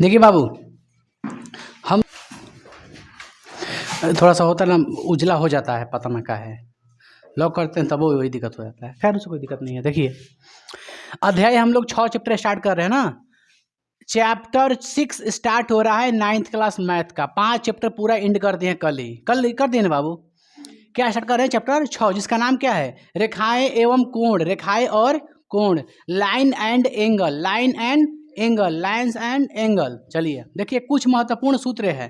देखिए बाबू, हम थोड़ा सा होता है ना, उजला हो जाता है, पता ना क्या है, लॉक करते हैं तब वो वही दिक्कत हो जाता है। खैर उससे कोई दिक्कत नहीं है। देखिए अध्याय हम लोग 6 चैप्टर स्टार्ट कर रहे हैं ना। चैप्टर 6 स्टार्ट हो रहा है 9th क्लास मैथ का। 5 चैप्टर पूरा एंड कर दिए कल ही, कल कर दिए ना बाबू। क्या स्टार्ट कर रहे हैं? चैप्टर 6, जिसका नाम क्या है? रेखाएं एवं कोण, रेखाएं और कोण, line and angle, line and angle, lines and angle. चलिए देखिए कुछ महत्वपूर्ण सूत्र है,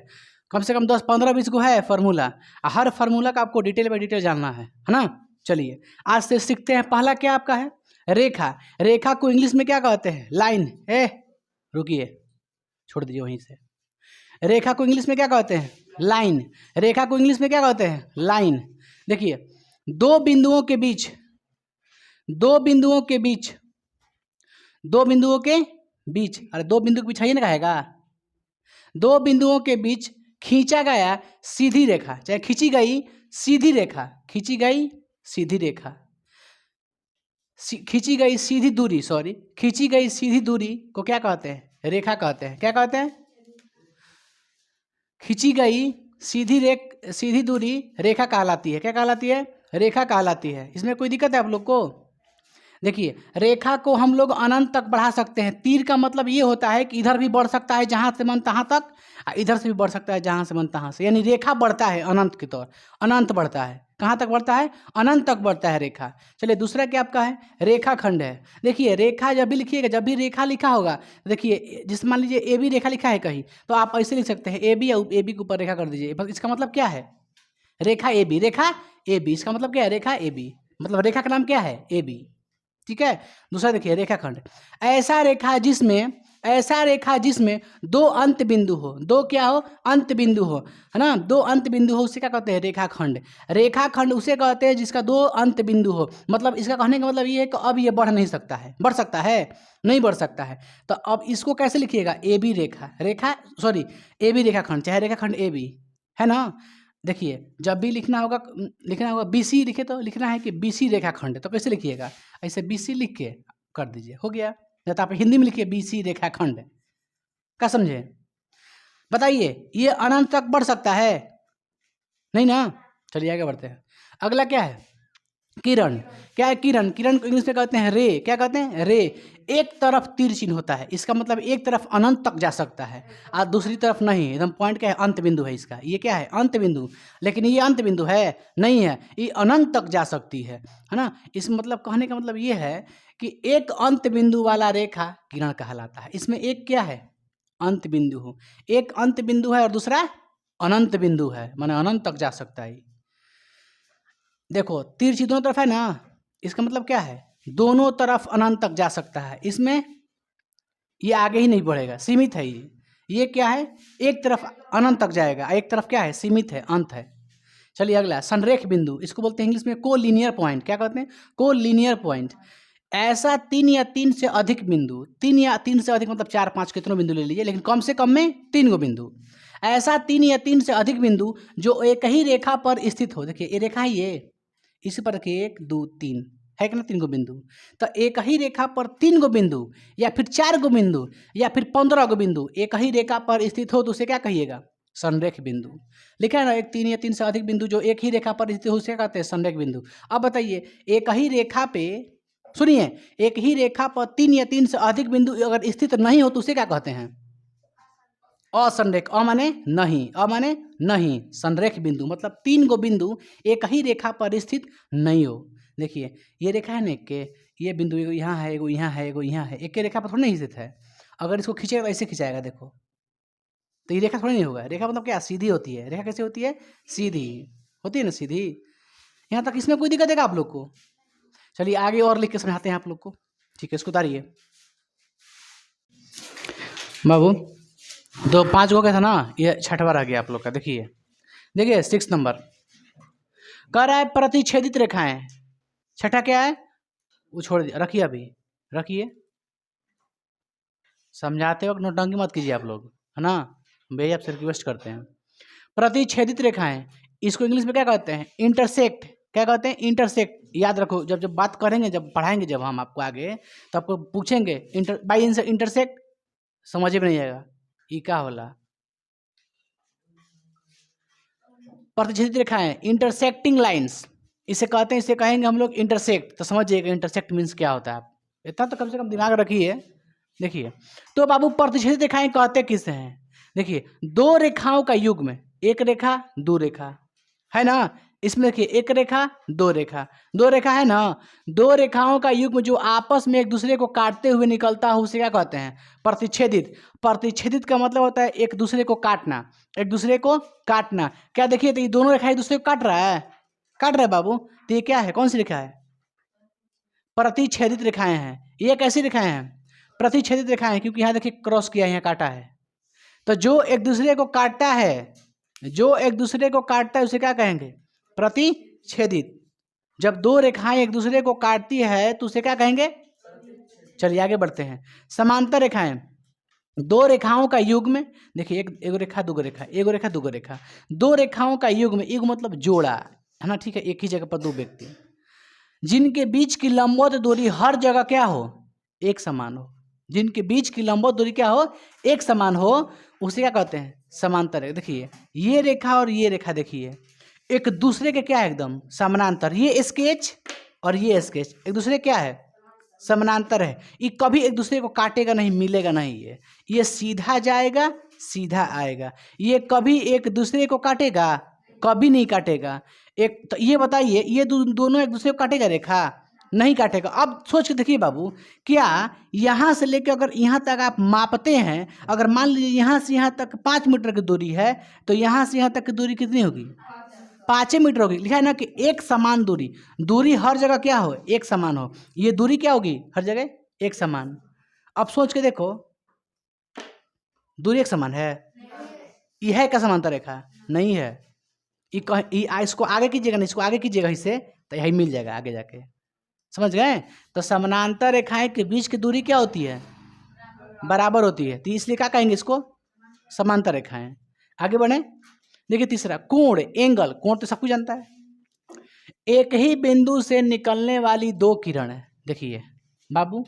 कम से कम 10-15-20 को है फार्मूला। हर फार्मूला का आपको डिटेल बाई डिटेल जानना है ना। चलिए आज से सीखते हैं। पहला क्या आपका है? रेखा। रेखा को इंग्लिश में क्या कहते हैं? लाइन। रुकिए, छोड़ दीजिए वहीं से। रेखा को इंग्लिश में क्या कहते हैं? लाइन। रेखा को इंग्लिश में क्या कहते हैं? लाइन। देखिए दो बिंदुओं के बीच, दो बिंदुओं के बीच, दो बिंदुओं के बीच, अरे दो बिंदु के बीच है ही ना कहेगा। दो बिंदुओं के बीच खींचा गया सीधी रेखा, चाहे खींची गई सीधी रेखा, खींची गई सीधी रेखा, खींची गई सीधी दूरी, सॉरी, खींची गई सीधी दूरी को क्या कहते हैं? रेखा कहते हैं। क्या कहते हैं? खींची गई सीधी दूरी रेखा कहलाती है। क्या कहलाती है? रेखा कहलाती है। इसमें कोई दिक्कत है आप लोग को? देखिए रेखा को हम लोग अनंत तक बढ़ा सकते हैं। तीर का मतलब ये होता है कि इधर भी बढ़ सकता है जहाँ से मन तहाँ तक, इधर से भी बढ़ सकता है जहाँ से मन तहाँ से, यानी रेखा बढ़ता है अनंत की तरफ। अनंत बढ़ता है, कहाँ तक बढ़ता है? अनंत तक बढ़ता है रेखा। चलिए दूसरा क्या आपका है? रेखाखंड है। देखिए रेखा जब भी लिखिएगा, जब भी रेखा लिखा होगा, देखिए जिस मान लीजिए ए बी रेखा लिखा है कहीं, तो आप ऐसे लिख सकते हैं ए बी, ए बी के ऊपर रेखा कर दीजिए। इसका मतलब क्या है? रेखा A B, Rekha A B, इसका मतलब क्या है? रेखा ए बी, मतलब रेखा का नाम क्या है? A B. ठीक है। दूसरा देखिए रेखाखंड, ऐसा रेखा जिसमें दो अंत बिंदु हो, दो क्या हो? अंत बिंदु हो, है ना। दो अंत बिंदु हो उसे क्या कहते हैं? रेखाखंड। रेखाखंड उसे कहते हैं जिसका दो अंत बिंदु हो। मतलब इसका कहने का मतलब ये है कि अब ये बढ़ नहीं सकता है। बढ़ सकता है? नहीं बढ़ सकता है। तो अब इसको कैसे लिखिएगा? A B sorry A B रेखाखंड, चाहे रेखाखंड ए बी, है ना। देखिए जब भी लिखना होगा बी सी लिखे, तो लिखना है कि बी सी रेखाखंड, तो कैसे लिखिएगा? ऐसे बी सी लिख के कर दीजिए, हो गया। या तो आप हिंदी में लिखिए बी सी रेखाखंड। क्या समझे? बताइए ये अनंत तक बढ़ सकता है? नहीं ना। चलिए आगे बढ़ते हैं। अगला क्या है? किरण। क्या है किरण? किरण को इंग्लिश में कहते हैं रे। क्या कहते हैं? रे। एक तरफ तीर चिन्ह होता है, इसका मतलब एक तरफ अनंत तक जा सकता है और दूसरी तरफ नहीं। एकदम पॉइंट क्या है? अंत बिंदु है इसका। ये क्या है? अंत बिंदु। लेकिन ये अंत बिंदु है नहीं है, ये अनंत तक जा सकती है ना। इस मतलब कहने का मतलब ये है कि एक अंत बिंदु वाला रेखा किरण कहलाता है। इसमें एक क्या है? अंत बिंदु हो। एक अंत बिंदु है और दूसरा अनंत बिंदु है, माने अनंत तक जा सकता है। देखो तीर दोनों तरफ है ना, इसका मतलब क्या है? दोनों तरफ अनंत तक जा सकता है। इसमें ये आगे ही नहीं बढ़ेगा, सीमित है ये क्या है? एक तरफ अनंत तक जाएगा, एक तरफ क्या है? सीमित है, अंत है। चलिए अगला संरेख बिंदु, इसको बोलते हैं इंग्लिश में कोलिनियर पॉइंट। क्या कहते हैं? Collinear point. ऐसा 3 या 3 से अधिक बिंदु, 3 या 3 से अधिक मतलब 4-5 कितनों बिंदु ले लीजिए, लेकिन कम से कम में 3 गो बिंदु। ऐसा 3 या 3 से अधिक बिंदु जो एक ही रेखा पर स्थित हो। देखिए ये रेखा है, ये इसी पर रखिए 1 2 3 है कि ना, 3 गो बिंदु। तो एक ही रेखा पर 3 गो बिंदु या फिर 4 गो बिंदु या फिर 15 गो बिंदु एक ही रेखा पर स्थित हो तो उसे क्या कहिएगा? संरेख बिंदु। लिखा है ना, एक 3 या 3 से अधिक बिंदु जो एक ही रेखा पर स्थित हो उसे कहते हैं संरेख बिंदु। अब बताइए एक ही रेखा पे, सुनिए, एक ही रेखा पर 3 या 3 से अधिक बिंदु अगर स्थित नहीं हो तो उसे क्या कहते हैं? असंरेख। अ माने नहीं, अ माने नहीं, संरेख बिंदु मतलब 3 गो बिंदु एक ही रेखा पर स्थित नहीं हो। देखिए ये रेखा है ना, एक के ये बिंदु एगो यहाँ है, एगो यहाँ है, एगो यहाँ है, एक के रेखा पर थोड़ी नहीं स्थित है। अगर इसको खींचेगा तो ऐसे खिंचाएगा, देखो, तो ये रेखा थोड़ी नहीं होगा। रेखा मतलब क्या? सीधी होती है। रेखा कैसे होती है? सीधी होती है ना, सीधी। यहाँ तक इसमें कोई दिक्कत है आप लोग को? चलिए आगे और लिख के समझाते हैं आप लोग को। ठीक है, इसको उतारिए बाबू। 5 गो का था ना, ये छठवा रह गया आप लोग का। देखिए देखिए 6 नंबर कह रहा है प्रतिच्छेदित रेखाएं। छठा क्या है? वो छोड़ दिया, रखिए अभी, रखिए। समझाते वक्त नोटंकी मत कीजिए आप लोग, है ना, भैया आपसे रिक्वेस्ट करते हैं। प्रतिच्छेदित रेखाएं, इसको इंग्लिश में क्या कहते हैं? इंटरसेक्ट। क्या कहते हैं? इंटरसेक्ट। याद रखो, जब जब बात करेंगे, जब पढ़ाएंगे जब हम आपको आगे, तो आपको पूछेंगे बाई इंटरसेक्ट, समझ में नहीं आएगा, ई का होला प्रतिच्छेदित रेखाएं, इंटरसेक्टिंग लाइंस इसे कहते हैं। इसे कहेंगे हम लोग इंटरसेक्ट। तो समझ जाइएगा इंटरसेक्ट मीन्स क्या होता है। आप इतना तो कम से कम दिमाग रखिए। देखिए तो बाबू प्रतिच्छेदित रेखाएं कहते किसे हैं? देखिए दो रेखाओं का युग्म, एक रेखा दो रेखा है ना। इसमें देखिए एक रेखा दो रेखा, दो रेखा है ना। दो रेखाओं का युग्म जो आपस में एक दूसरे को काटते हुए निकलता है उसे क्या कहते हैं? प्रतिच्छेदित। प्रतिच्छेदित का मतलब होता है एक दूसरे को काटना, एक दूसरे को काटना। क्या देखिए तो ये दोनों रेखा एक दूसरे को काट रहा है, काट रहा है बाबू। तो ये क्या है, कौन सी रेखा है? प्रतिच्छेदित रेखाएं हैं। ये कैसी रेखाएं हैं? प्रतिच्छेदित रेखाएं, क्योंकि यहाँ देखिए क्रॉस किया, यहाँ काटा है। तो जो एक दूसरे को काटता है, जो एक दूसरे को काटता है उसे क्या कहेंगे? प्रतिच्छेदित। जब दो रेखाएं एक दूसरे को काटती है तो उसे क्या कहेंगे? चलिए आगे बढ़ते हैं। समांतर रेखाएं, दो रेखाओं का युग्म। देखिए एक रेखा दो रेखा, एक रेखा दो रेखा, दो रेखाओं का युग्म। युग्म मतलब जोड़ा है ना, ठीक है। एक ही जगह पर दो व्यक्ति जिनके बीच की लंबवत दूरी हर जगह क्या हो? एक समान हो। जिनके बीच की लंबवत दूरी क्या हो? एक समान हो, उसे क्या कहते हैं? समांतर है। देखिए ये रेखा और ये रेखा देखिए एक दूसरे के क्या है? एकदम समानांतर। ये स्केच और ये स्केच एक दूसरे क्या है? समानांतर है। ये कभी एक दूसरे को काटेगा नहीं, मिलेगा नहीं। ये सीधा जाएगा सीधा आएगा। ये कभी एक दूसरे को काटेगा? कभी नहीं काटेगा। एक तो ये बताइए, ये दोनों एक दूसरे को काटेगा रेखा? नहीं काटेगा। अब सोच के देखिए बाबू, क्या यहाँ से लेकर अगर यहाँ तक आप मापते हैं, अगर मान लीजिए यहाँ से यहाँ तक 5 मीटर की दूरी है, तो यहाँ से यहाँ तक की दूरी कितनी होगी? 5 मीटर होगी। लिखा है ना कि एक समान दूरी। दूरी हर जगह क्या हो? एक समान हो। ये दूरी क्या होगी? हर जगह एक समान। अब सोच के देखो, दूरी एक समान है? यह है क्या समांतर रेखा? नहीं है। इसको आगे कीजिएगा ना, इसको आगे कीजिएगा इससे, तो यही मिल जाएगा आगे जाके। समझ गए? तो समानांतर रेखाएं के बीच की दूरी क्या होती है? बराबर होती है। तो इसलिए क्या कहेंगे इसको? समांतर रेखाएं। आगे बढ़े। देखिए तीसरा, कोण, एंगल। कोण तो सब कुछ जानता है। एक ही बिंदु से निकलने वाली दो किरण है। देखिए बाबू,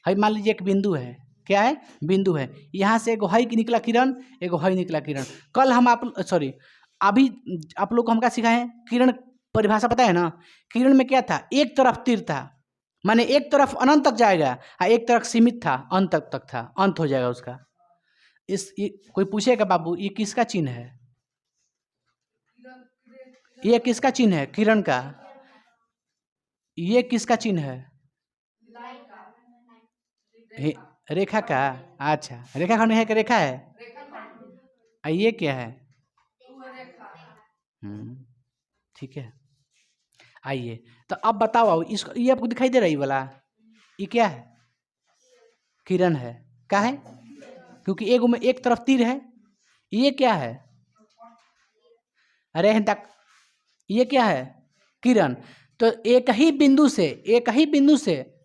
हई मान लीजिए एक बिंदु है। क्या है? बिंदु है। यहाँ से एगो हई निकला किरण, एगो हई निकला किरण। कल हम अभी आप लोग को हम क्या सिखाए? किरण परिभाषा पता है ना? किरण में क्या था? एक तरफ तीर था, माने एक तरफ अनंत तक जाएगा, और एक तरफ सीमित था, अंत तक था, अंत हो जाएगा उसका। कोई पूछेगा बाबू ये किसका चिन्ह है? ये किसका चिन्ह है? किरण का। ये किसका चिन्ह है? रेखा का। अच्छा, रेखा खंड है कि रेखा है? ये क्या है? ठीक है। आइए तो अब बताओ, इसको ये आपको दिखाई दे रही वाला, ये क्या है? किरण है। क्या है? क्योंकि एक में एक तरफ तीर है। ये क्या है? अरे तक, ये क्या है? किरण। तो एक ही बिंदु से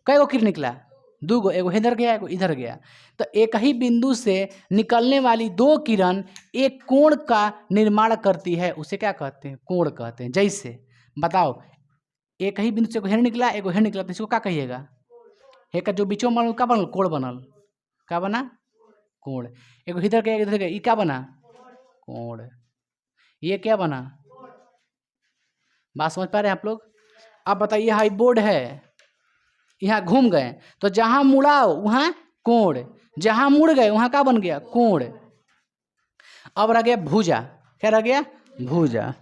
कई गो किरण निकला? दो गो। एगो इधर गया, एगो इधर गया। तो एक ही बिंदु से निकलने वाली दो किरण एक कोण का निर्माण करती है, उसे क्या कहते हैं? कोण कहते हैं। जैसे बताओ, एक ही बिंदु से एगो हेड निकला, एगो हेड निकला, तो इसको क्या कहिएगा? एक का जो बीचों में बनल, क्या बनल? कोण बनल। क्या बना? कोण। एगो इधर गया, इधर गया, ये क्या बना? कोण। ये क्या बना? बात समझ पा रहे हैं आप लोग? अब बताइए, हाई बोर्ड है, यहाँ घूम गए, तो जहां मुड़ाओ वहां कोण, जहां मुड़ गए वहां क्या बन गया? कोण। अब रह गया भुजा। क्या रह गया? भुजा।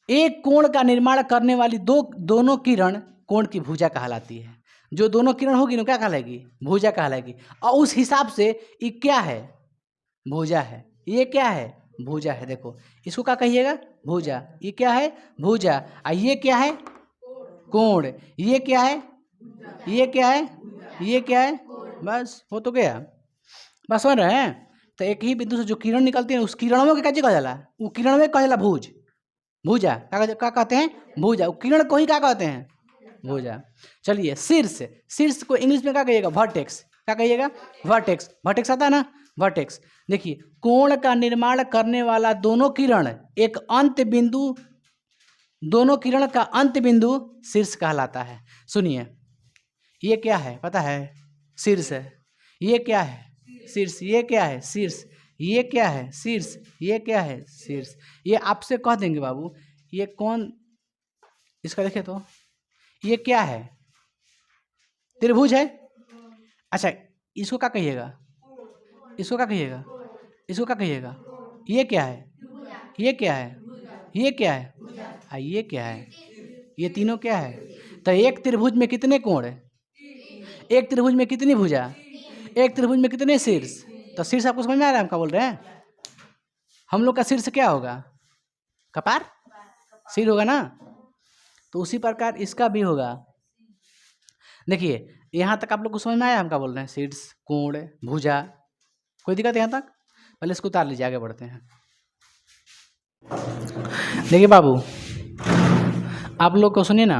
एक कोण का निर्माण करने वाली दोनों किरण कोण की भुजा कहलाती है। जो दोनों किरण होगी ना क्या कहलाएगी? भुजा कहलाएगी। और उस हिसाब से ये क्या है? भुजा है। ये क्या है? भुजा है। देखो इसको क्या कहिएगा? भुजा। ये क्या है? भुजा। और ये क्या है? कोण। ये क्या है? ये क्या है? ये क्या है? बस हो तो गया। बस समझ रहे हैं? तो एक ही बिंदु से जो किरण निकलती है उस किरणों के क्या कहा जाला? वो किरण में कहा जाला भुज, भुजा। क्या कहते हैं? भुजा। किरण को ही क्या कहते हैं? भुजा। चलिए शीर्ष। शीर्ष को इंग्लिश में क्या कहिएगा? वर्टेक्स। क्या कहिएगा? वर्टेक्स। वर्टेक्स आता है ना? वर्टेक्स। देखिए कोण का निर्माण करने वाला दोनों किरण एक अंत बिंदु, दोनों किरण का अंत बिंदु शीर्ष कहलाता है। सुनिए, ये क्या है पता है? शीर्ष है। ये क्या है? शीर्ष, ये क्या है शीर्ष, ये क्या है शीर्ष, ये क्या है शीर्ष। ये आपसे कह देंगे बाबू ये कौन, इसका देखे तो ये क्या है, त्रिभुज है। अच्छा इसको क्या कहिएगा, इसको क्या कहिएगा, इसको क्या कहिएगा, ये क्या है, ये क्या है, ये क्या है, ये क्या है, ये तीनों क्या है। तो एक त्रिभुज में कितने कोण है, एक त्रिभुज में कितनी भुजा, एक त्रिभुज में कितने शीर्ष। तो शीर्ष आपको समझ में आ रहा है हम क्या बोल रहे हैं, हम लोग का शीर्ष क्या होगा, कपार, सिर होगा ना। तो उसी प्रकार इसका भी होगा। देखिए यहाँ तक आप लोग को समझ में आया हम क्या बोल रहे हैं, शीर्ष, कोण, भुजा, कोई दिक्कत यहाँ तक। पहले इसको उतार लीजिए, आगे बढ़ते हैं। देखिए बाबू आप लोग को सुनिए ना,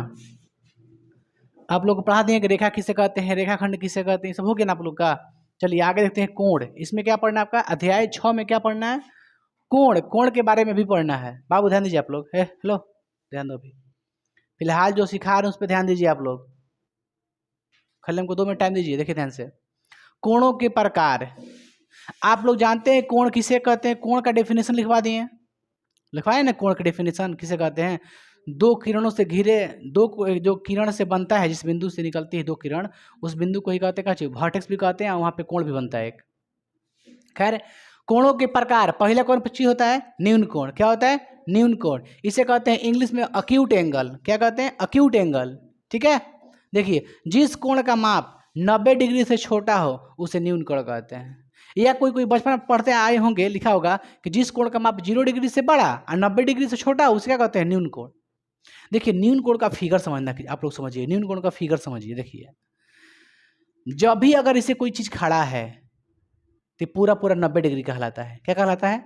आप लोग को पढ़ा दिए कि रेखा किसे कहते हैं, रेखाखंड किसे कहते हैं, सब हो गया ना आप लोग का। चलिए आगे देखते हैं कोण। इसमें क्या पढ़ना है आपका, अध्याय 6 में क्या पढ़ना है, कोण, कोण के बारे में भी पढ़ना है। बाबू ध्यान दीजिए आप लोग, हेलो ध्यान दो, अभी फिलहाल जो सिखा रहे हैं उस पर ध्यान दीजिए आप लोग। खाली हमको 2 मिनट टाइम दीजिए। देखिए ध्यान से, कोणों के प्रकार। आप लोग जानते हैं कोण किसे कहते हैं, कोण का डेफिनेशन लिखवा दिए, लिखवाए ना कोण का डेफिनेशन किसे कहते हैं। दो किरणों से घिरे, जो किरण से बनता है, जिस बिंदु से निकलती है 2 किरण, उस बिंदु को ही कहते हैं क्या चीज, वर्टेक्स भी कहते हैं, और वहाँ पे कोण भी बनता है एक। खैर कोणों के प्रकार, पहला कौन चीज होता है, न्यून कोण। क्या होता है, न्यून कोण। इसे कहते हैं इंग्लिश में अक्यूट एंगल। क्या कहते हैं, अक्यूट एंगल। ठीक है। देखिए जिस कोण का माप 90 डिग्री से छोटा हो उसे न्यून कोण कहते हैं। या कोई बचपन में पढ़ते आए होंगे, लिखा होगा कि जिस कोण का माप 0 डिग्री से बड़ा और 90 डिग्री से छोटा उसे क्या कहते हैं, न्यून कोण। देखिए न्यून कोण का फिगर समझना, आप लोग समझिए, न्यून कोण का फिगर समझिए। देखिए जब भी अगर इसे कोई चीज खड़ा है तो पूरा 90 डिग्री कहलाता है। क्या कहलाता है,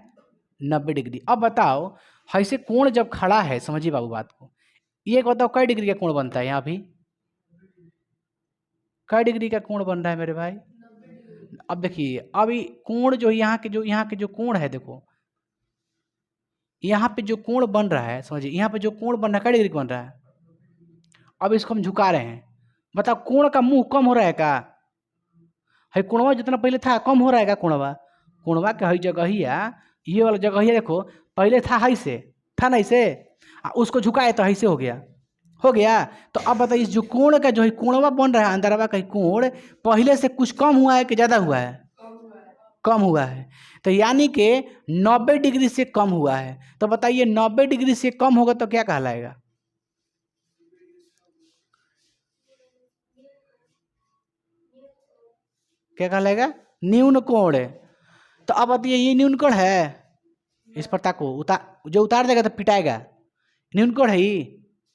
90 डिग्री। अब बताओ ऐसे कोण जब खड़ा है, समझिए बाबू बात को, ये बताओ कई डिग्री का कोण बनता है, यहाँ भी कई डिग्री का कोण बन रहा है मेरे भाई। अब देखिए अभी कोण जो यहाँ के जो कोण है, देखो यहाँ पे जो कोण बन रहा है, समझिए यहाँ पे जो कोण बन रहा है कई डिग्री का बन रहा है। अब इसको हम झुका रहे हैं, बताओ कोण का मुंह कम हो रहा है का, है कोणवा जितना पहले था कम हो रहा है का, कोणवा, कोणवा के हई जगहिया, ये वाला जगहिया देखो पहले था हई से, था नहीं से, उसको झुकाए तो ऐसे हो गया, हो गया। तो अब बताइए जो कोण का जो है कोणवा बन रहा है अंदरवा का कोण, पहले से कुछ कम हुआ है कि ज़्यादा हुआ है, कम हुआ है। तो यानी कि 90 डिग्री से कम हुआ है। तो बताइए 90 डिग्री से कम होगा तो क्या कहलाएगा, क्या कहलाएगा, न्यून कोण। तो अब बताइए ये न्यून कोण है, इस पर ताको, जो उतार देगा तो पिटाएगा, न्यून कोण है ये,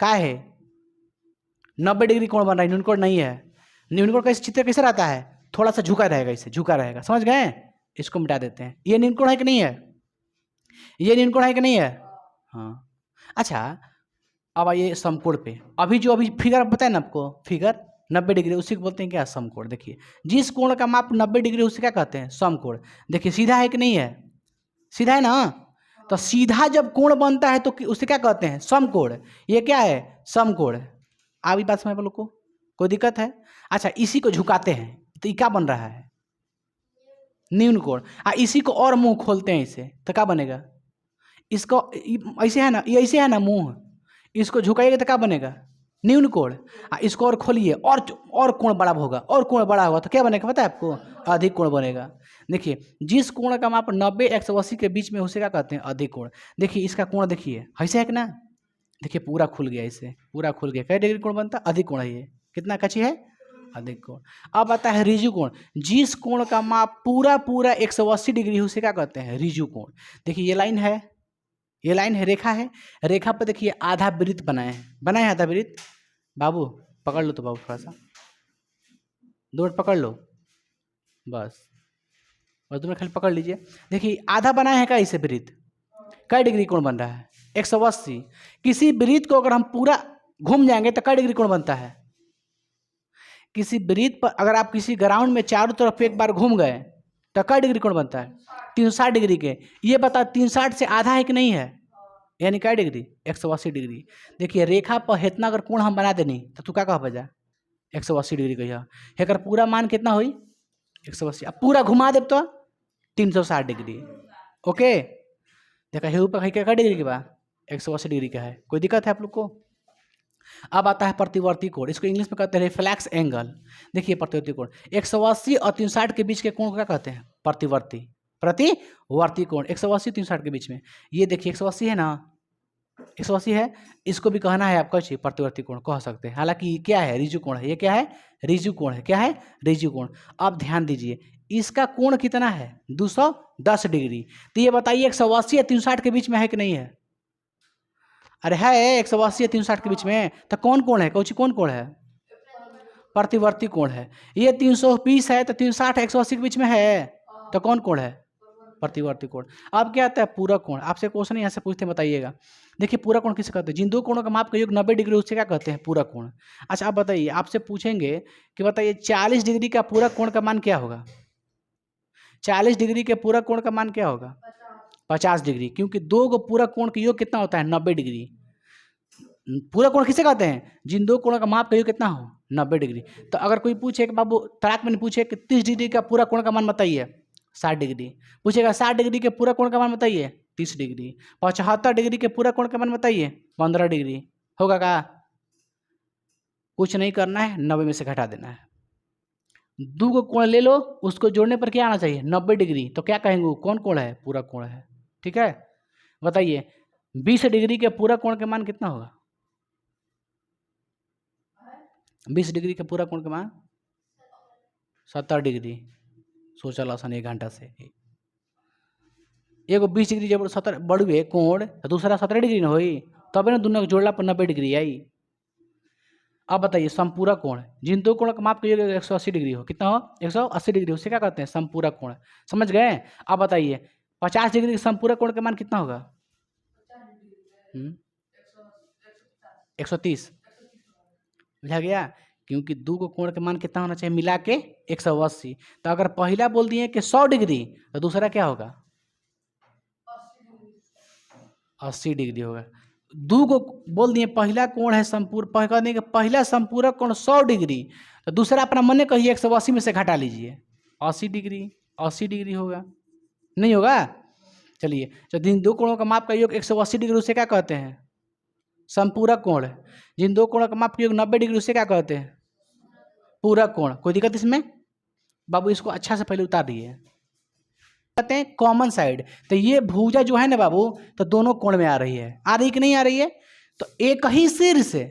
का है 90 डिग्री कोण बन रहा है, न्यून कोण नहीं है। न्यून कोण का चित्र कैसे रहता है, थोड़ा सा झुका रहेगा, इसे झुका रहेगा, समझ गए। इसको मिटा देते हैं। ये न्यून कोण है कि नहीं है, ये न्यून कोण है कि नहीं है। हाँ अच्छा अब आइए समकोण पे। अभी फिगर बताया ना आपको, फिगर 90 डिग्री, उसी को बोलते हैं क्या, समकोण। देखिए जिस कोण का माप 90 डिग्री उसे क्या कहते हैं, समकोण। देखिए सीधा है कि नहीं है, सीधा है ना। तो सीधा जब कोण बनता है तो उसे क्या कहते हैं, समकोण। ये क्या है, समकोण। आप बात समझ लोग को, कोई दिक्कत है। अच्छा इसी को झुकाते हैं तो ये क्या बन रहा है, न्यून कोण। इसी को और मुंह खोलते हैं इसे तो क्या बनेगा, इसको ऐसे है ना, ये ऐसे है ना मुंह, इसको झुकाइएगा तो क्या बनेगा, न्यून कोण। इसको और खोलिए और कोण बड़ा होगा, और कोण बड़ा होगा तो क्या बनेगा पता है आपको, अधिक कोण बनेगा। देखिए जिस कोण का माप 90 180 के बीच में उसे क्या कहते हैं, अधिक कोण। देखिए इसका कोण देखिए ऐसे है कि ना, देखिए पूरा खुल गया, इसे पूरा खुल गया, कै डिग्री कोण बनता, अधिक कोण है ये, कितना कच्ची है, अधिक कोण। अब आता है रिजु कोण। जिस कोण का माप पूरा 180 डिग्री उसे क्या कहते हैं, रिजु कोण। देखिए ये लाइन है, ये लाइन है, रेखा है, रेखा पर देखिए आधा वृत्त बनाए हैं, बनाए आधा वृत्त। बाबू पकड़ लो तो बाबू, थोड़ा सा 2 मिनट पकड़ लो बस, और 2 मिनट खाली पकड़ लीजिए। देखिए आधा बनाए हैं का, इसे वृत्त कई डिग्री कोण बन रहा है, 180। किसी वृत्त को अगर हम पूरा घूम जाएंगे तो कई डिग्री कोण बनता है। किसी वृत्त पर अगर आप किसी ग्राउंड में चारों तरफ एक बार घूम गए तो कई डिग्री कोण बनता है, 360 डिग्री के। ये बता 360 से आधा है कि नहीं है, यानी क्या डिग्री, 180 डिग्री। देखिए रेखा पर इतना अगर कोण हम बना देनी तो तू क्या कह बजा, 180 डिग्री कहिया। अगर पूरा मान कितना हुई 180। अब पूरा घुमा दे तो 360 डिग्री। ओके, देखा हे ऊपर क्या डिग्री के बाद 180 डिग्री का है। कोई दिक्कत है आप लोग को? अब आता है प्रतिवर्ती कोण, इसको इंग्लिश में कहते हैं रिफ्लेक्स एंगल। देखिए प्रतिवर्ती कोण 180 और 360 के बीच के कोण को क्या कहते हैं? प्रतिवर्ती। प्रतिवर्ती कोण 180 360 के बीच में, ये देखिए 180 है ना, 180 है, इसको भी कहना है आपका प्रतिवर्ती कोण कह सकते हैं। हालांकि ये क्या है? रिजु कोण है। ये क्या है? रिजु कोण है। क्या है? रिजु कोण। अब ध्यान दीजिए, इसका कोण कितना है? 210 डिग्री। तो ये बताइए 180 या 360 के बीच में है कि नहीं है? अरे है 180 या 360 के बीच में। तो कौन कोण है? कौन कोण है? प्रतिवर्ती कोण है। ये 320 है तो 360 180 के बीच में है, तो कौन कोण है? प्रतिवर्ती कोण। अब क्या आता है? पूरक कोण। आपसे क्वेश्चन यहाँ से पूछते हैं, बताइएगा। देखिए पूरक कोण किसे कहते हैं? जिन दो कोणों का माप का योग 90 डिग्री, उससे क्या कहते हैं? पूरक कोण। अच्छा आप बताइए, आपसे पूछेंगे कि बताइए 40 डिग्री का पूरक कोण का मान क्या होगा? 40 डिग्री के पूरक कोण का मान क्या होगा? 50 डिग्री, क्योंकि दो को पूरक कोण का योग कितना होता है? 90 डिग्री। पूरक कोण किसे कहते हैं? जिन दो कोणों का माप का योग कितना हो? 90 डिग्री। तो अगर कोई पूछे कि बाबू तड़ाक में पूछे कि 30 डिग्री का पूरक कोण का मान बताइए, 60 डिग्री। पूछेगा 60 डिग्री के पूरक कोण का मान बताइए, 30 डिग्री। 75 डिग्री के पूरक कोण का मान बताइए, 15 डिग्री। होगा का? कुछ नहीं करना है, 90 में से घटा देना है। दो को कोण ले लो, उसको जोड़ने पर क्या आना चाहिए? 90 डिग्री। तो क्या कहेंगे? कौन कोण है? पूरक कोण है। ठीक है, बताइए 20 डिग्री के पूरक कोण का मान कितना होगा? 20 डिग्री के पूरक कोण का मान 70 डिग्री। सोचल आसान 1 घंटा से। एगो 20 डिग्री जब 70 बढ़ुए कोण, तो दूसरा 17 डिग्री ना होई, तब ना दोनों को जोड़ला पर 90 डिग्री आई। अब बताइए संपूरक कोण, जिन दो कोणों का माप कीजिएगा 180 डिग्री हो, कितना हो? 180 डिग्री। उससे क्या कहते हैं? संपूरक कोण। समझ गए? अब बताइए 50 डिग्री के संपूरक कोण का मान कितना होगा? 130। बुझा गया? क्योंकि दो को कोण का मान कितना होना चाहिए मिला के? 180। तो अगर पहला बोल दिए कि 100 डिग्री, तो दूसरा क्या होगा? 80 डिग्री होगा। दो को बोल दिए पहला कोण है संपूर्ण, कहने के पहला संपूरक कोण 100 डिग्री, तो दूसरा अपना मन कहिए 180 में से घटा लीजिए, 80 डिग्री। 80 डिग्री होगा, नहीं होगा? चलिए, तो जिन दो कोणों का माप का योग 180 डिग्री, उसे क्या कहते हैं? संपूरक कोण। जिन दो कोणों का माप का योग 90 डिग्री, उसे क्या कहते हैं? पूरक कोण। कोई दिक्कत इसमें? बाबू इसको अच्छा से पहले उतार दिए। कहते हैं कॉमन साइड। तो ये भुजा जो है ना बाबू, तो दोनों कोण में आ रही है। आ रही कि नहीं आ रही है? तो एक ही सिर से,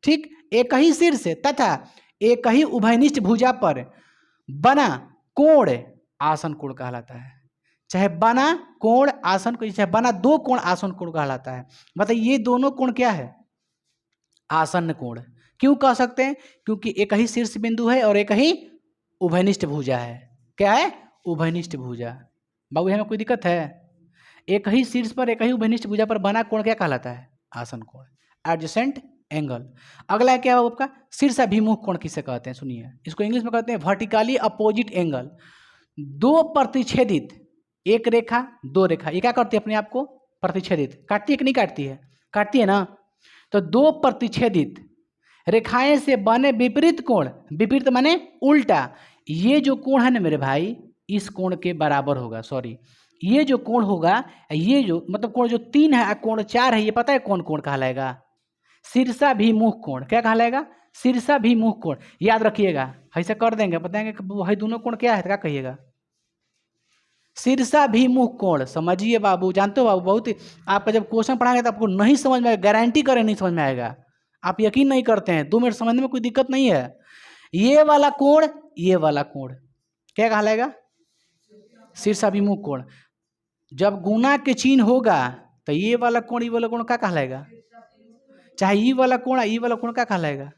ठीक, एक ही सिर से तथा एक ही उभयनिष्ठ भुजा पर बना कोण आसन कोण कहलाता है। चाहे बना कोण आसन कोण, चाहे बना दो कोण आसन कोण कहलाता है। बताइए ये दोनों कोण क्या है? आसन्न कोण। क्यों कह सकते हैं? क्योंकि एक ही शीर्ष बिंदु है और एक ही उभयनिष्ठ भुजा है। क्या है? उभयनिष्ठ भुजा। बाबू यहाँ में कोई दिक्कत है? एक ही शीर्ष पर एक ही उभयनिष्ठ भुजा पर बना कोण क्या कहलाता है? आसन कोण, एडजेसेंट एंगल। अगला क्या है आपका? शीर्षाभिमुख कोण किसे कहते हैं? सुनिए, इसको इंग्लिश में कहते हैं वर्टिकली अपोजिट एंगल। दो प्रतिच्छेदित, एक रेखा दो रेखा, ये क्या करती है अपने आप को? प्रतिच्छेदित। काटती है कि नहीं काटती है? काटती है ना। तो दो प्रतिच्छेदित रेखाएं से बने विपरीत कोण, विपरीत माने उल्टा, ये जो कोण है ना मेरे भाई, इस कोण के बराबर होगा। सॉरी, ये जो कोण होगा, ये जो मतलब कोण जो 3 है, कोण 4 है, ये पता है कौन कोण कहलाएगा? शीर्षाभिमुख कोण। क्या कहलाएगा? शीर्षाभिमुख कोण। याद रखिएगा, ऐसे कर देंगे, बताएंगे कि भाई दोनों कोण क्या है, तो क्या कहिएगा? शीर्षाभिमुख कोण। समझिए बाबू, जानते हो बाबू, बहुत ही आपका जब क्वेश्चन पढ़ाएंगे तो आपको नहीं समझ में आएगा, गारंटी करें नहीं समझ में आएगा। आप यकीन नहीं करते हैं, 2 मिनट समझने में कोई दिक्कत नहीं है। ये वाला कोण, ये वाला कोण क्या कहलाएगा? शीर्षाभिमुख कोण। जब गुना के चिन्ह होगा तो ये वाला कोण, ये वाला कोण क्या कहलाएगा? चाहे ये वाला कोण, ये वाला कोण क्या कहलाएगा?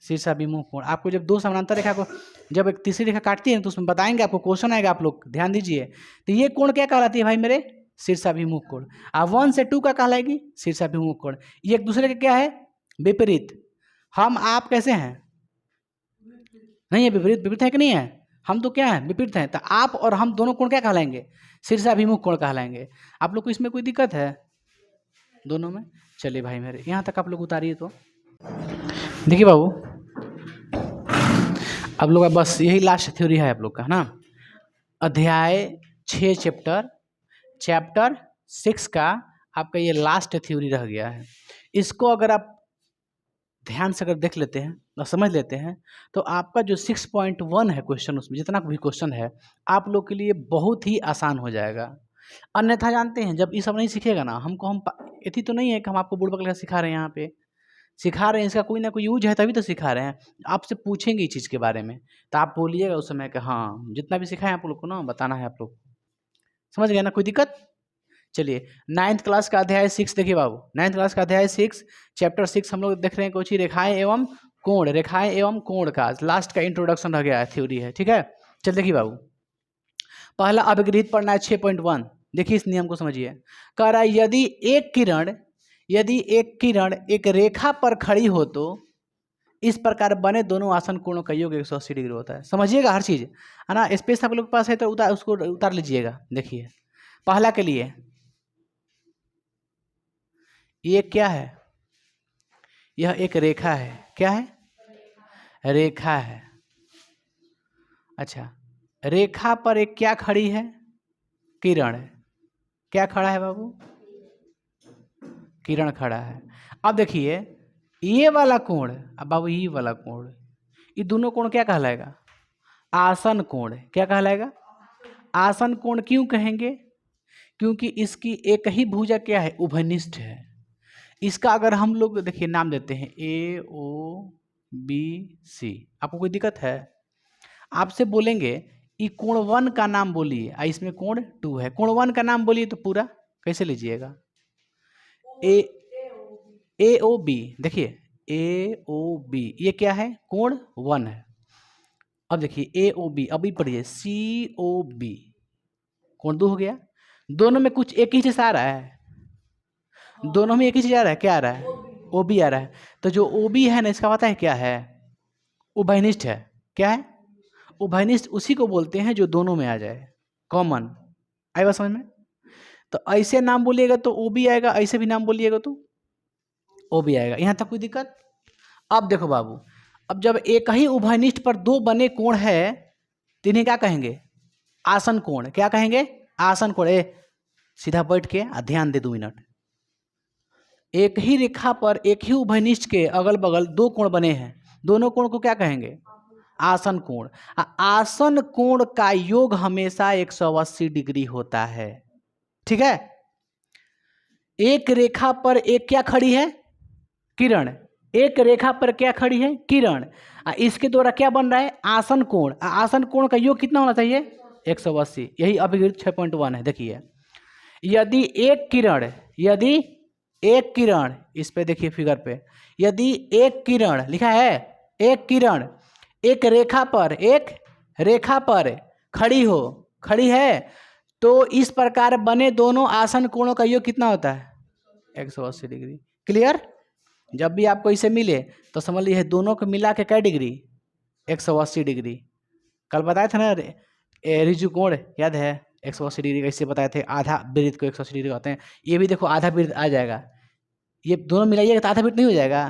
शीर्षाभिमुख कोण। आपको जब दो समानांतर रेखा को जब एक तीसरी रेखा काटती है तो उसमें बताएंगे, आपको क्वेश्चन आएगा, आप लोग ध्यान दीजिए। तो ये कोण क्या कहलाती है भाई मेरे? शीर्षाभिमुख कोण। 1 से 2 का कहलाएगी शीर्षाभिमुख कोण। ये एक दूसरे का क्या है? विपरीत। हम आप कैसे हैं? नहीं है विपरीत? विपरीत है कि नहीं है? हम तो क्या है? विपरीत हैं। तो आप और हम दोनों कोण क्या कहलाएंगे? शीर्षाभिमुख कोण कहलाएंगे। आप लोग को इसमें कोई दिक्कत है दोनों में? चलिए भाई मेरे, यहाँ तक आप लोग उतारिए। तो देखिए बाबू, आप लोग का बस यही लास्ट थ्योरी है आप लोग का, है ना। अध्याय 6 चैप्टर 6 का आपका ये लास्ट थ्योरी रह गया है। इसको अगर आप ध्यान से अगर देख लेते हैं और समझ लेते हैं तो आपका जो 6.1 है क्वेश्चन, उसमें जितना भी क्वेश्चन है आप लोग के लिए बहुत ही आसान हो जाएगा। अन्यथा जानते हैं जब ये सब नहीं सीखेगा ना, हम इतनी तो नहीं है कि हम आपको बुड़बक लगा सिखा रहे हैं, यहाँ पे सिखा रहे हैं, इसका कोई ना कोई यूज है तभी तो सिखा रहे हैं। आपसे पूछेंगे इस चीज़ के बारे में तो आप बोलिएगा उस समय कि हाँ जितना भी सिखाएं आप लोग को ना बताना है आप लोग, समझ गए ना, कोई दिक्कत। चलिए 9th क्लास का अध्याय 6 देखिए बाबू, 9th क्लास का अध्याय 6 चैप्टर 6 हम लोग देख रहे हैं कुछ ही रेखाएं एवं कोण, रेखाएं एवं कोण का लास्ट का इंट्रोडक्शन रह गया है, थ्योरी है, ठीक है। चल देखिए बाबू, पहला अभिगृहित पढ़ना है 6.1। देखिए इस नियम को समझिए। कह रहा है यदि एक किरण एक रेखा पर खड़ी हो तो इस प्रकार बने दोनों आसन कोणों का योग 180 डिग्री होता है। समझिएगा हर चीज, है ना। स्पेस आप लोग के पास है तो उसको उतार लीजिएगा। देखिए पहला के लिए ये क्या है, यह एक रेखा है, क्या है, रेखा है। अच्छा, रेखा पर एक क्या खड़ी है, किरण। क्या खड़ा है बाबू, किरण खड़ा है। अब देखिए ये वाला कोण, अब बाबू ये वाला कोण, ये दोनों कोण क्या कहलाएगा, आसन कोण। क्या कहलाएगा, आसन कोण। क्यों कहेंगे, क्योंकि इसकी एक ही भुजा क्या है, उभयनिष्ठ है। इसका अगर हम लोग देखिए नाम देते हैं AOBC, आपको कोई दिक्कत है, आपसे बोलेंगे ये कोण 1 का नाम बोलिए, इसमें कोण 2 है, कोण 1 का नाम बोलिए तो पूरा कैसे लीजिएगा, AOB। देखिए AOB ये क्या है, कोण 1 है। अब देखिए AOB, अभी पढ़िए COB, कोण 2 हो गया। दोनों में कुछ एक ही चीज आ रहा है, दोनों में एक ही चीज आ रहा है, क्या आ रहा है, OB आ रहा है। तो जो OB है ना, इसका पता है क्या है, उभयनिष्ठ है। क्या है, उभयनिष्ठ उसी को बोलते हैं जो दोनों में आ जाए, कॉमन। आई बात समझ में। तो ऐसे नाम बोलिएगा तो OB आएगा, ऐसे भी नाम बोलिएगा तो OB आएगा। यहाँ तक कोई दिक्कत। अब देखो बाबू, अब जब एक ही उभयनिष्ठ पर दो बने कोण है तो इन्हें क्या कहेंगे, आसन कोण। क्या कहेंगे, आसन कोण। सीधा बैठ के ध्यान दे 2 मिनट। एक ही रेखा पर एक ही उभयनिष्ठ के अगल बगल दो कोण बने हैं, दोनों कोण को क्या कहेंगे, आसन कोण। आसन कोण का योग हमेशा 180 डिग्री होता है, ठीक है। एक रेखा पर एक क्या खड़ी है, किरण। एक रेखा पर क्या खड़ी है, किरण। इसके द्वारा क्या बन रहा है, आसन कोण। आसन कोण का योग कितना होना चाहिए, 180। यही अभिगृहित 6.1 है। देखिए यदि एक किरण, इस पे देखिए फिगर पे, यदि एक किरण लिखा है, एक किरण एक रेखा पर खड़ी है तो इस प्रकार बने दोनों आसन कोणों का योग कितना होता है, 180 डिग्री। क्लियर। जब भी आपको इसे मिले तो समझ लीजिए दोनों को मिला के क्या डिग्री, 180 डिग्री। कल बताया था ना रिजु कोण, याद है, 180 डिग्री कैसे बताए थे, आधा वृत्त को 180 डिग्री कहते हैं। ये भी देखो आधा वृत्त आ जाएगा, ये दोनों मिलाइएगा तो आधा वृत्त नहीं हो जाएगा,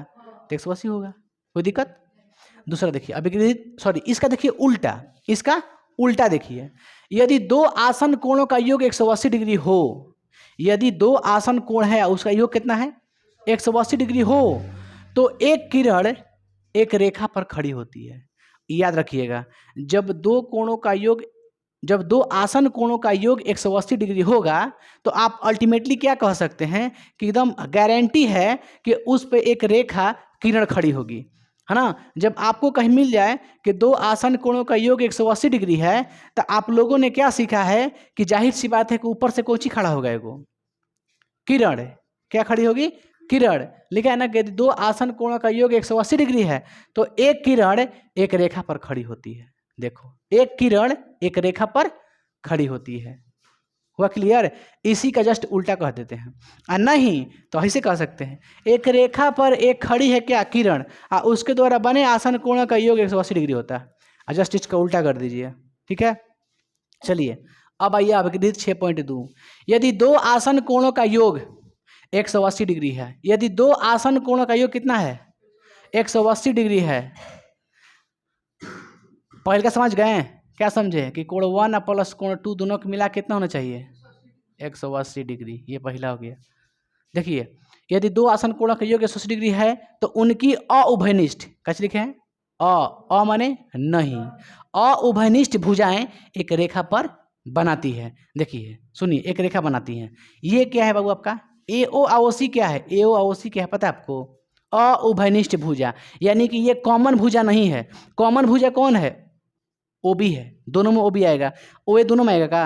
तो 180 होगा। कोई दिक्कत। दूसरा देखिए अभिगृहित, सॉरी इसका देखिए उल्टा, इसका उल्टा देखिए, यदि दो आसन कोणों का योग 180 डिग्री हो, यदि दो आसन कोण है उसका योग कितना है, 180 डिग्री हो, तो एक किरण एक रेखा पर खड़ी होती है। याद रखिएगा, जब दो आसन कोणों का योग 180 डिग्री होगा तो आप अल्टीमेटली क्या कह सकते हैं कि एकदम गारंटी है कि उस पे एक रेखा किरण खड़ी होगी, है ना। जब आपको कहीं मिल जाए कि दो आसन कोणों का योग 180 डिग्री है तो आप लोगों ने क्या सीखा है कि जाहिर सी बात है कि ऊपर से कोची खड़ा होगा, एगो किरण। क्या खड़ी होगी, किरण। लिखा है ना कि दो आसन कोणों का योग 180 डिग्री है तो एक किरण एक रेखा पर खड़ी होती है। देखो एक किरण एक रेखा पर खड़ी होती है। हुआ क्लियर। इसी का जस्ट उल्टा कह देते हैं, और नहीं तो ऐसे कह सकते हैं, एक रेखा पर एक खड़ी है क्या, किरण, और उसके द्वारा बने आसन कोणों का योग 180 डिग्री होता है। जस्ट इसका उल्टा कर दीजिए, ठीक है। चलिए अब आइए अभिगृहित 6.2। यदि दो आसन कोणों का योग 180 डिग्री है, यदि दो आसन कोणों का योग कितना है, 180 डिग्री है, पहले का समझ गए? क्या समझे कि कोण 1 और प्लस कोण 2 दोनों को मिला कितना होना चाहिए? 180 डिग्री। ये पहला हो गया। देखिए, यदि दो आसन कोणों का योग 180 डिग्री है तो उनकी अउभयनिष्ठ, कैसे लिखे हैं? अ माने नहीं, अउभयनिष्ठ भुजाएं एक रेखा पर बनाती है। देखिए सुनिए, एक रेखा बनाती हैं। ये क्या है बाबू आपका? AO AOC क्या है? AO AOC क्या है पता है आपको? अउभयनिष्ठ भुजा, यानी कि ये कॉमन भुजा नहीं है। कॉमन भुजा कौन है? OB है। दोनों में OB आएगा। OA दोनों में आएगा का?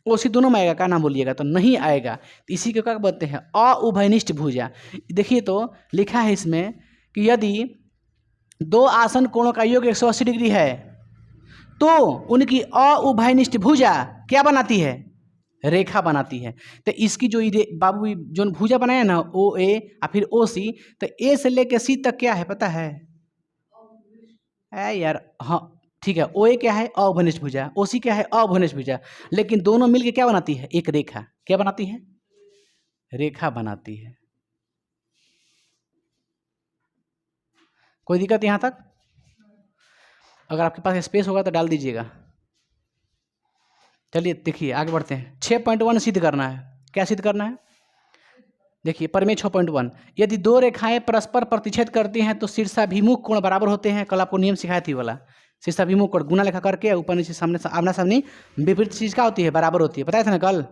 OC दोनों में आएगा का? ना बोलिएगा तो नहीं आएगा। तो इसी को क्या बोलते हैं? अउभयनिष्ठ भुजा। देखिए तो लिखा है इसमें कि यदि दो आसन कोणों का योग 180 डिग्री है तो उनकी अउभयनिष्ठ भुजा क्या बनाती है? रेखा बनाती है। तो इसकी जो बाबू जो भुजा बनाया ना OA या फिर OC, तो A से लेके C तक क्या है पता है? यार हाँ ठीक है, OA क्या है? अउभयनिष्ठ भुजा। OC क्या है? अउभयनिष्ठ भुजा। लेकिन दोनों मिलके क्या बनाती है? एक रेखा। क्या बनाती है? रेखा बनाती है। कोई दिक्कत यहाँ तक? अगर आपके पास स्पेस होगा तो डाल दीजिएगा। चलिए देखिए आगे बढ़ते हैं। 6.1 सिद्ध करना है। क्या सिद्ध करना है? देखिए प्रमेय 6.1, यदि दो रेखाएं परस्पर प्रतिच्छेद करती हैं तो शीर्षाभिमुख कोण बराबर होते हैं। कल आपको नियम सिखाया थी वाला, शीर्षाभिमुख कोण गुना लेखा करके ऊपर नीचे सामने आमना सामनी विपरीत चीज क्या होती है? बराबर होती है। बताया था ना कल?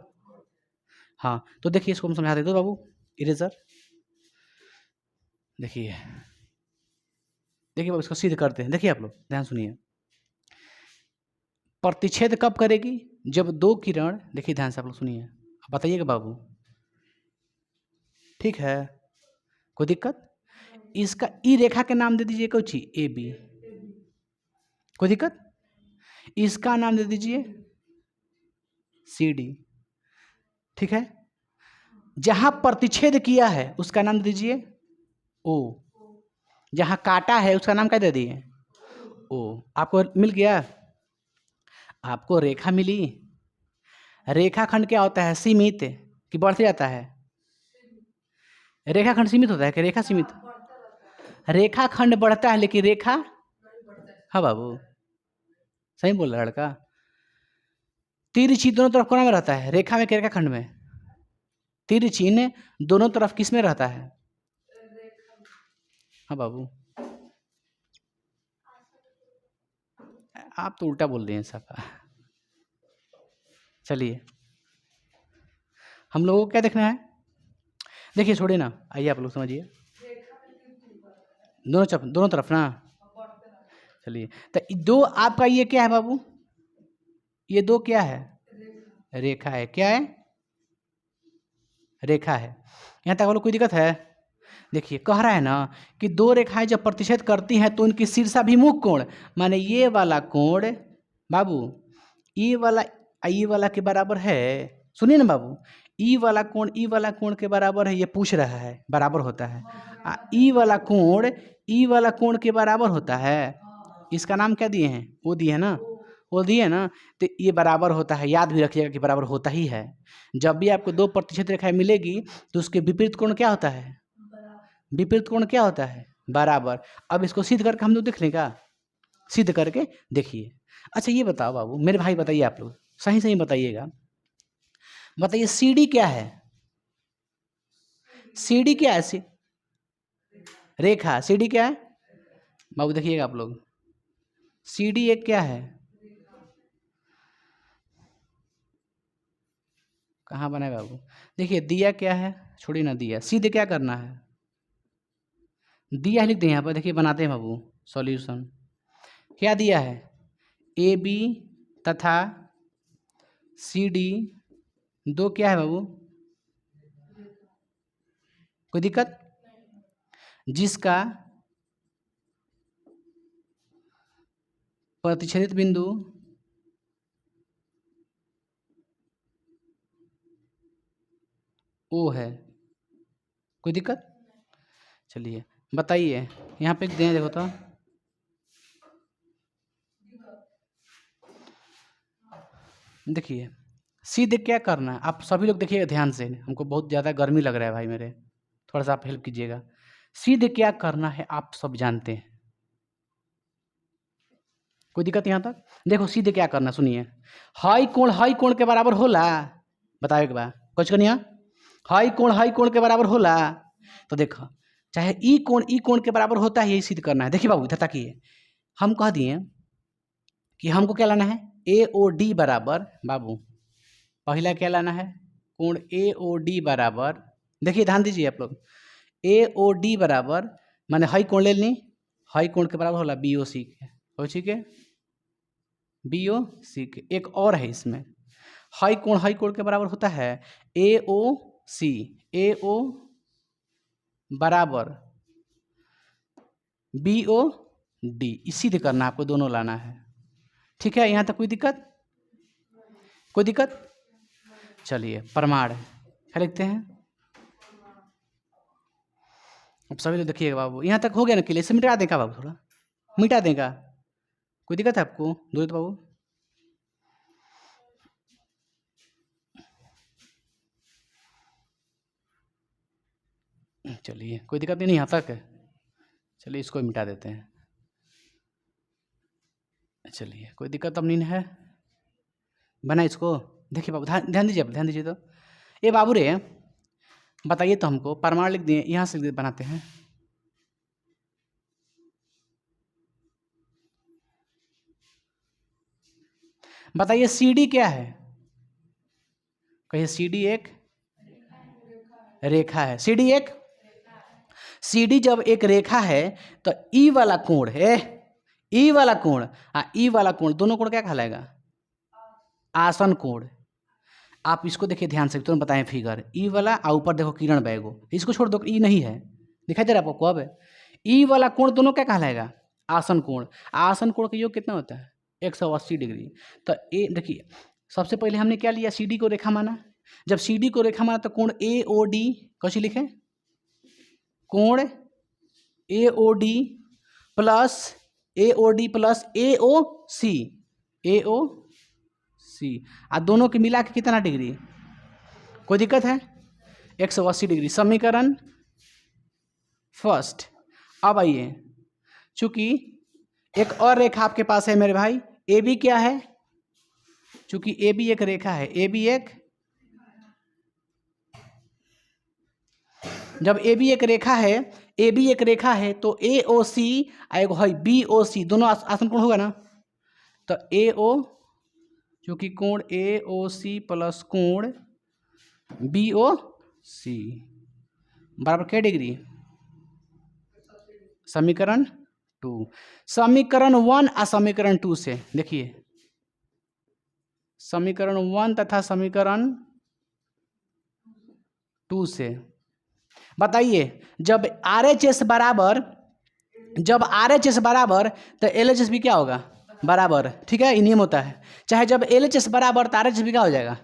हाँ तो देखिए इसको हम समझा देते बाबू, इरेजर। देखिए देखिए बाबू इसको सिद्ध करते हैं। देखिए आप लोग ध्यान सुनिए, प्रतिच्छेद कब करेगी? जब दो किरण, देखिए ध्यान से आप लोग सुनिए, बताइएगा बाबू, ठीक है? कोई दिक्कत? इसका ई रेखा के नाम दे दीजिए कुछ AB। कोई दिक्कत? इसका नाम दे दीजिए CD। ठीक है? जहां प्रतिच्छेद किया है उसका नाम दे दीजिए O। जहां काटा है उसका नाम क्या दे दिए? O। आपको मिल गया? आपको रेखा मिली। रेखाखंड क्या होता है? सीमित कि बढ़ते जाता है? रेखाखंड सीमित होता है कि रेखा सीमित? रेखाखंड बढ़ता है लेकिन रेखा, हाँ बाबू सही बोल रहा लड़का। तिरछी दोनों तरफ कोना में रहता है? रेखा में कि रेखाखंड में? तिरछी ने दोनों तरफ किस में रहता है? हाँ बाबू आप तो उल्टा बोल रहे हैं सब। चलिए हम लोगों को क्या देखना है? देखिए छोड़िए ना, आइए आप लोग समझिए। दोनों तरफ ना। चलिए तो दो आपका ये क्या है बाबू? ये दो क्या है? रेखा है। क्या है? रेखा है। यहाँ तक वालों कोई दिक्कत है? देखिए कह रहा है ना कि दो रेखाएं जब प्रतिच्छेद करती हैं तो उनकी शीर्षाभिमुख कोण, माने ये वाला कोण बाबू ई वाला के बराबर है। सुनिए ना बाबू, ई वाला कोण के बराबर है। ये पूछ रहा है बराबर होता है। ई वाला कोण के बराबर होता है। इसका नाम क्या दिए हैं? वो दिए है ना, वो दिए ना। तो ये बराबर होता है, याद भी रखिएगा कि बराबर होता ही है। जब भी आपको दो प्रतिच्छेद रेखाएं मिलेगी तो उसके विपरीत कोण क्या होता है? विपरीत कोण क्या होता है? बराबर। अब इसको सिद्ध करके हम लोग देख लें का? सिद्ध करके देखिए। अच्छा ये बताओ बाबू, मेरे भाई बताइए, आप लोग सही सही बताइएगा। बताइए CD क्या है? CD क्या है? रेखा। CD क्या है बाबू? देखिएगा आप लोग, CD एक क्या है? कहाँ बनाए बाबू? देखिए दिया क्या है? छोड़िए ना दिया, सीधे क्या करना है? दिया लिख दें यहाँ पर। देखिए बनाते हैं बाबू सॉल्यूशन। क्या दिया है? AB तथा CD दो क्या है बाबू? कोई दिक्कत? जिसका प्रतिच्छेदित बिंदु O है। कोई दिक्कत? चलिए बताइए, यहाँ पे दें देखो तो। देखिए सीधे क्या करना है आप सभी लोग देखिएगा ध्यान से, हमको बहुत ज़्यादा गर्मी लग रहा है भाई मेरे, थोड़ा सा आप हेल्प कीजिएगा। सीधे क्या करना है आप सब जानते हैं। कोई दिक्कत यहाँ तक? देखो सीधे क्या करना सुनिए, हाई कोण के बराबर होला, बताओ एक बार कुछ कनिया, हाई कोण के बराबर होला, तो देखो चाहे ई कोण के बराबर होता है, यही सिद्ध करना है। देखिए बाबू इधर ताकिए, हम कह दिए कि हमको क्या लाना है, ए ओ डी बराबर, बाबू पहला क्या लाना है, कोण ए ओ डी बराबर, देखिए ध्यान दीजिए आप लोग, ए ओ डी बराबर माने हाई कोण ले ली, हाई कोण के बराबर होला बी ओ सी के, हो ठीक है, बी ओ सी के। एक और है इसमें, हाई कोण के बराबर होता है ए ओ सी, ए ओ बराबर बी ओ डी, इसी से करना आपको, दोनों लाना है, ठीक है। यहाँ तक कोई दिक्कत? कोई दिक्कत? चलिए प्रमाण क्या लिखते हैं, अब सभी लोग देखिएगा बाबू, यहाँ तक हो गया ना क्लियर? इसे मिटा देगा बाबू, थोड़ा मिटा देगा, कोई दिक्कत है आपको दूरित बाबू? चलिए कोई दिक्कत नहीं यहाँ तक, चलिए इसको मिटा देते हैं, चलिए कोई दिक्कत अब नहीं है, बना इसको। देखिए बाबू ध्यान दीजिए, ध्यान दीजिए, तो ये बाबू रे बताइए तो हमको, प्रमाण लिख दिए, यहाँ से बनाते हैं, बताइए सी डी क्या है, कहिए सी डी एक रेखा है, सी डी एक, सी डी जब एक रेखा है तो ई वाला कोण है, ई वाला कोण ई वाला कोण, दोनों कोण क्या कहलाएगा, आसन कोण। आप इसको देखिए ध्यान से, तुरंत बताएं फिगर, ई वाला और ऊपर देखो किरण बैगो, इसको छोड़ दो, ई नहीं है, दिखाई दे रहा है आपको अब, ई वाला कोण दोनों क्या कहलाएगा, आसन कोण। आसन कोण का योग कितना होता है, 180 डिग्री। तो ए देखिए, सबसे पहले हमने क्या लिया, सी डी को रेखा माना, जब सी डी को रेखा माना तो कोण ए ओ डी कैसे लिखे, कोण ए ओ डी प्लस ए ओ सी, ए ओ सी, दोनों के मिला के कितना डिग्री, कोई दिक्कत है, 180 डिग्री, समीकरण फर्स्ट। अब आइए, चूंकि एक और रेखा आपके पास है मेरे भाई, ए बी क्या है, चूंकि ए बी एक रेखा है, ए बी एक, जब ए बी एक रेखा है, ए बी एक रेखा है तो ए ओ सी आएगा है बी ओ सी, दोनों आसन कोण होगा ना, तो ए ओ चूंकि कोण ए ओ सी प्लस कोण बी ओ सी बराबर क्या डिग्री, समीकरण 2, समीकरण 1 और समीकरण 2 से देखिए, समीकरण 1 तथा समीकरण 2 से बताइए, जब आर एच एस बराबर, जब आर एच एस बराबर तो एल एच एस भी क्या होगा, बराबर, ठीक है, ये नियम होता है, चाहे जब एल एच एस बराबर तो आर एच एस भी क्या हो जाएगा,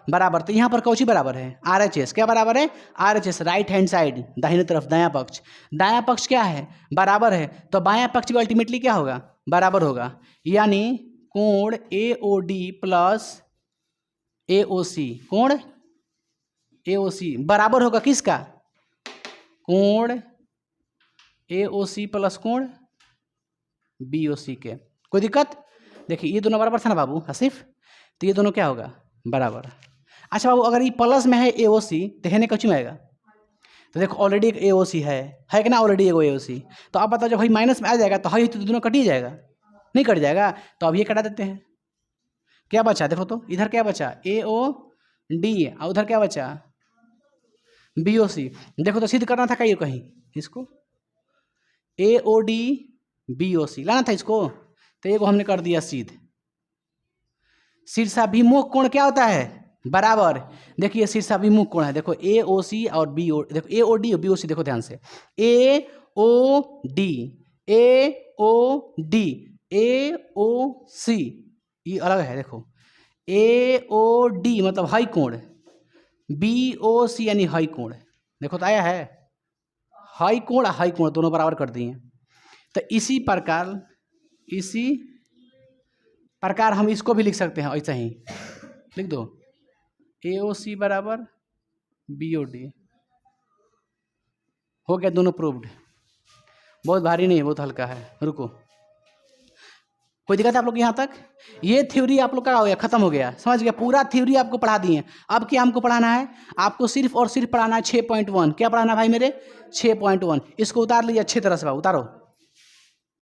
बराबर। तो यहाँ पर कौन सी बराबर है, आर एच एस क्या बराबर है, R H S, right hand side दाहिने तरफ दायां पक्ष क्या है, बराबर है, तो बायां पक्ष भी अल्टीमेटली क्या होगा, बराबर होगा, यानी कोण ए ओ डी प्लस ए ओ सी, कोण ए ओ सी बराबर होगा किसका, कोण ए ओ सी प्लस कोण बी ओ सी के। कोई दिक्कत? देखिए ये दोनों बराबर था ना बाबू आसिफ, तो ये दोनों क्या होगा, बराबर। अच्छा बाबू अगर ये प्लस में है ए ओ सी तो है कच्ची में आएगा, तो देखो ऑलरेडी एक ए ओ सी है कि ना, ऑलरेडी एगो ए ओ सी, तो आप बताओ जब भाई माइनस में आ जाएगा तो हाई तो दोनों कट ही जाएगा, नहीं कट जाएगा, तो अब ये कटा देते हैं, क्या बचा देखो तो, इधर क्या बचा ए ओ डी और उधर क्या बचा बी ओ सी, देखो तो सिद्ध करना था कहीं कहीं इसको, ए ओ डी बी ओ सी लाना था इसको, तो एगो हमने कर दिया सिद्ध। शीर्षाभिमुख कोण क्या होता है, बराबर। देखिए शीर्षाभिमुख कोण है, देखो ए ओ सी और बी ओ, देखो ए ओ डी और बी ओ सी, देखो ध्यान से, ए O D A O D A ओ सी, ये अलग है, देखो ए ओ डी मतलब हाई कोण, बी ओ सी यानी हाई कोण, देखो तो आया है, हाई कोण दोनों बराबर कर दिए। तो इसी प्रकार हम इसको भी लिख सकते हैं, ऐसा ही लिख दो, ए ओ सी बराबर बी ओ डी, हो गया दोनों प्रूव्ड, बहुत भारी नहीं है, बहुत हल्का है, रुको कोई दिक्कत है आप लोग यहाँ तक? ये थ्योरी आप लोग का हो गया, खत्म हो गया, समझ गया, पूरा थ्योरी आपको पढ़ा दिए। अब क्या हमको पढ़ाना है? आपको सिर्फ और सिर्फ पढ़ाना है 6.1। क्या पढ़ाना है भाई मेरे? 6.1। इसको उतार लीजिए अच्छी तरह से, उतारो।